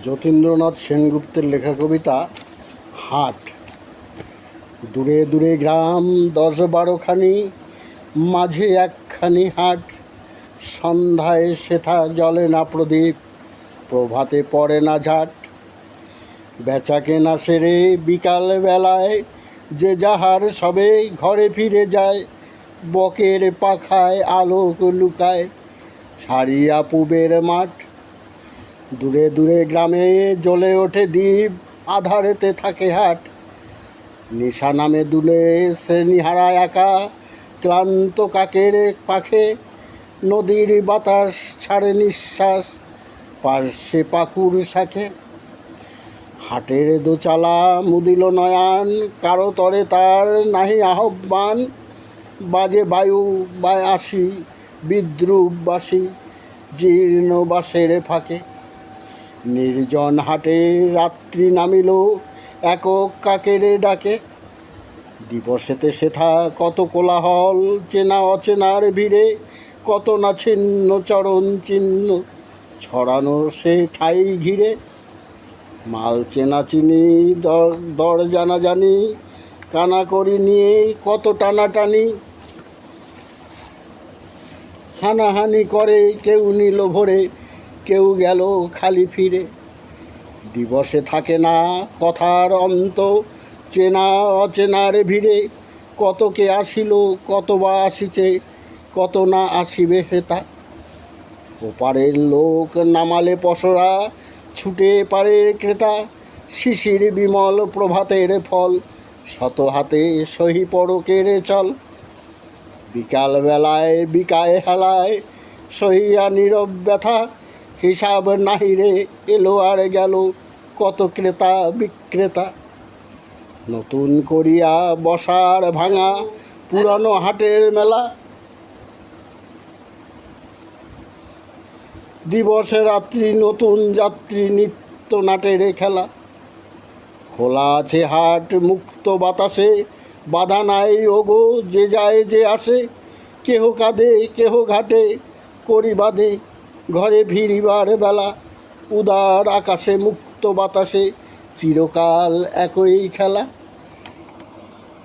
যতীন্দ্রনাথ সেনগুপ্তের লেখা কবিতা হাট। দূরে দূরে গ্রাম 10-12খানি, মাঝে একখানি হাট। সন্ধ্যায় সেথা জ্বলে না প্রদীপ, প্রভাতে পড়ে না ঝাট। বেচা কেনা সেরে বিকাল বেলায় যে যাহার সবে ঘরে ফিরে যায়। বকের পাখায় আলোক লুকায়, ছাড়িয়া পুবের মাঠ। দূরে দূরে গ্রামে জ্বলে ওঠে দ্বীপ, আধারেতে থাকে হাট। নিশা নামে দুলে শ্রেণীহারা একা, ক্লান্ত কাকের পাখে। নদীর বাতাস ছাড়ে নিঃশ্বাস, পার্শ্বে পাকুর শাখে। হাটের দোচালা মুদিল নয়ান, কারো তরে তার নাহি আহ্বান। বাজে বায়ু বায় আসি, বিদ্রুপ বাসি জীর্ণ বাসের ফাঁকে। নির্জন হাটে রাত্রি নামিল, একক কাকের ডাকে। দিবসেতে সেথা কত কোলাহল, চেনা অচেনার ভিড়ে। কত না ছিন্ন চরণ চিহ্ন, ছড়ানো সে ঠাই ঘিরে। মাল চেনা চিনি, দর জানা জানি, কানাকড়ি নিয়ে কত টানাটানি। হানাহানি করে কেউ নিল ভরে, কেউ গেল খালি ফিরে। দিবসে থাকে না কথার অন্ত, চেনা অচেনার ভিড়ে। কত কে আসিল, কত বা আসিছে, কত না আসিবে হেতা। ওপারের লোক নামালে পসরা, ছুটে পারের ক্রেতা। শিশির বিমল প্রভাতের ফল, শত হাতে সহি পরকের চল। বিকাল বেলায় বিকায় হেলায়, সহিয়া নীরব ব্যথা। হিসাব নাহিরে এলো আর গেল, কত ক্রেতা বিক্রেতা। নতুন করিয়া বসার ভাঙা, পুরানো হাটের মেলা। দিবসে রাত্রি নতুন যাত্রী, নিত্য নাটের খেলা। খোলা আছে হাট মুক্ত বাতাসে, বাধা নাই ওগো যে যায় যে আসে। কেহ কাঁদে কেহ ঘাটে, করি বাঁধে ঘরে ফিরিবার বেলা। উদার আকাশে মুক্ত বাতাসে, চিরকাল একই খেলা।